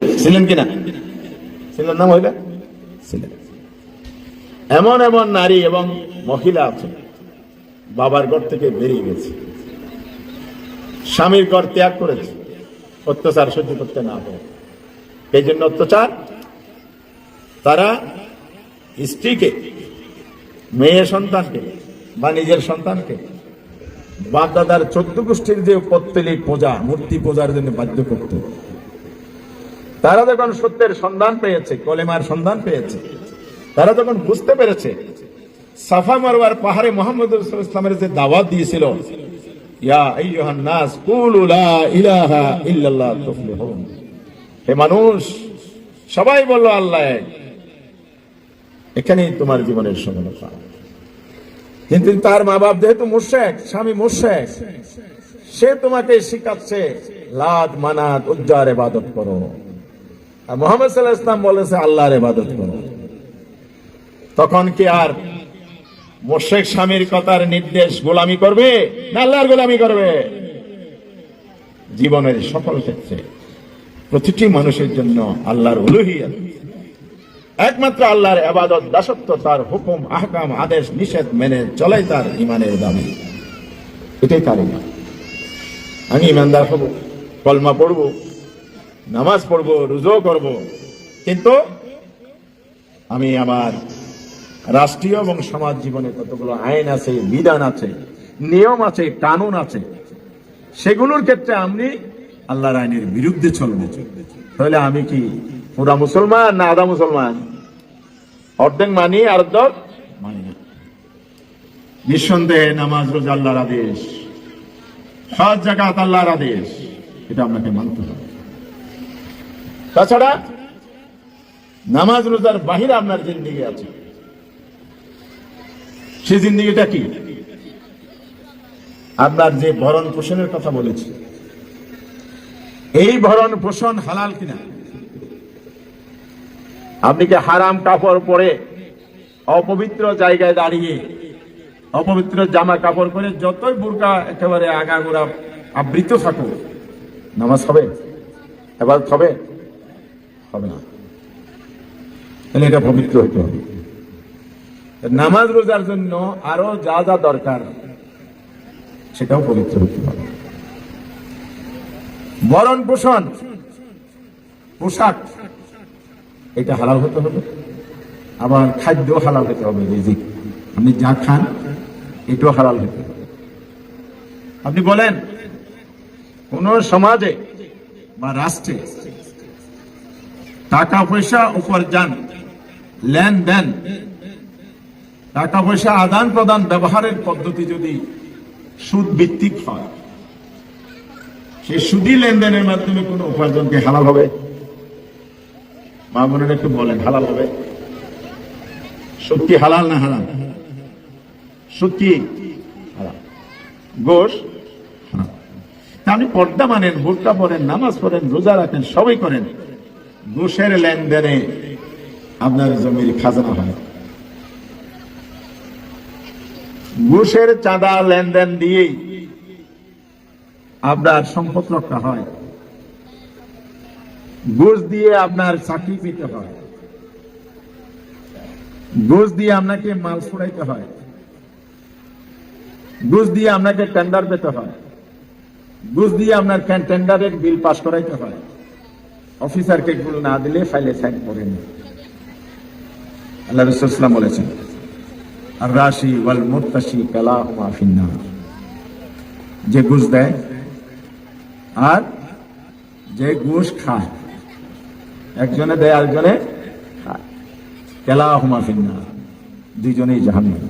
ছিলেন কিনা? ছিলেন না মহিলা? ছিলেন। এমন এমন নারী এবং মহিলা আছে বাবার ঘর থেকে বেরিয়ে গেছে, স্বামীর ঘর ত্যাগ করেছে অত্যাচার সহ্য করতে না পারে। এই জন্য অত্যাচার, তারা স্ত্রীকে, মেয়ে সন্তানকে বা নিজের সন্তানকে বাপ দাদার 14 গোষ্ঠীর যে পত্তলিক পূজা, মূর্তি পূজার জন্য বাধ্য করত। তারা যখন সত্যের সন্ধান পেয়েছে, কলেমার সন্ধান পেয়েছে, তারা যখন বুঝতে পেরেছে সাফা মারওয়ার পাহাড়ে মুহাম্মদ রাসূলুল্লাহ সাল্লাল্লাহু আলাইহি ওয়াসাল্লামের যে দাওয়াত দিয়েছিল, ইয়া আইয়ুহান নাস কুলু লা ইলাহা ইল্লাল্লাহ তুফলিহুন, হে মানুষ সবাই বলল আল্লাহ এক, এখানেই তোমার জীবনের সফলতা। কিন্তু তার মা বাপ যেহেতু মুশরিক, স্বামী মুশরিক, সে তোমাকে শিখাচ্ছে লাত মানাত উজ্জার ইবাদত করো, আর মুহাম্মদ সাল্লাল্লাহু আলাইহি ওয়াসাল্লাম বলেছে আল্লাহর ইবাদত করো। তখন কি আর মুশরিক স্বামীর কথার নির্দেশ গোলামি করবে না আল্লাহর গোলামি করবে? জীবনের সকল ক্ষেত্রে প্রতিটি মানুষের জন্য আল্লাহর উলুহিয়ত, একমাত্র আল্লাহর ইবাদত, দাসত্ব, তার হুকুম আহকাম আদেশ নিষেধ মেনে চলাই তার ঈমানের দাবি। এটাই তার ঈমান। আমি ঈমানদার হব, কলমা পড়ব, নামাজ পড়ব, রোজা করব, কিন্তু আমি আমার রাষ্ট্রীয় এবং সমাজ জীবনে কতগুলো আইন আছে, বিধান আছে, নিয়ম আছে, কানুন আছে, সেগুলোর ক্ষেত্রে আমি আল্লাহর আইনের বিরুদ্ধে চলবো, তাহলে আমি কি পুরা মুসলমান না আধা মুসলমান? অর্ধেক মানি আর অর্ধেক মানি না। নিঃসন্দেহে নামাজ রোজা আল্লাহর আদেশ, হজ যাকাত আল্লাহর আদেশ, এটা আপনাকে মানতে হবে। তাছাড়া নামাজ রোজার বাহিরে আপনার জিন্দেগি আছে, সেই জিন্দেগিটা কি? আপনার যে ভরণ পোষণের কথা বলেছি, এই ভরণ পোষণ হালাল কিনা? আপনি কি হারাম কাপড় পরে অপবিত্র জায়গায় দাঁড়িয়ে অপবিত্র জামা কাপড় পরে যতই বুরকা একেবারে আগাগোড়া আবৃত থাকুক, নামাজ হবে? ইবাদত হবে? হবে না। তাহলে এটা পবিত্র হতে হবে। নামাজ রোজার জন্য আরো যা যা দরকার সেটাও পবিত্র হতে হবে। ভরণ পোষণ, পোশাক, এটা হালাল হতে হবে। আবার খাদ্য হালাল হতে হবে, রিজিক, আপনি যা খান এটাও হালাল হতে হবে। আপনি বলেন কোন সমাজে বা রাষ্ট্রে টাকা পয়সা উপার্জন, লেনদেন, টাকা পয়সা আদান প্রদান ব্যবহারের পদ্ধতি যদি সুদ ভিত্তিক হয়, সেই সুদী লেনদেনের মাধ্যমে কোন উপার্জনকে হালাল হবে? মা বোনেরা একটু বলেন, হালাল হবে? সুদ কি হালাল না হারাম? সুদ কি হালাল, ঘুষ হারাম। আপনি পর্দা মানেন, বোরকা পরেন, নামাজ পড়েন, রোজা রাখেন, সবই করেন, ঘুষের লেনদেনে আপনার জমির খাজনা হয়, ঘুষের চাঁদা লেনদেন দিয়েই আপনার সম্পদ রক্ষা হয়, ঘুষ দিয়ে আপনার চাকরি পেতে হয়, ঘুষ দিয়ে আপনাকে মাল ফুরাইতে হয়, ঘুষ দিয়ে আপনাকে টেন্ডার পেতে হয়, ঘুষ দিয়ে আপনার টেন্ডারের বিল পাস করাইতে হয়, অফিসারকে গুল না দিলে ফাইলে সাইন করেন। আল্লাহ রাসূল সাল্লাল্লাহু আলাইহি ওয়াসাল্লাম বলেছেন, আর রাশি ওয়াল মুরতাশি কালাহুমা ফিন্নার, যে ঘুষ দেয় আর যে ঘুষ খায়, একজনে দেয় আরেকজনে খায়, কালাহুমা ফিন্নার, দুইজনেই জাহান্নামে।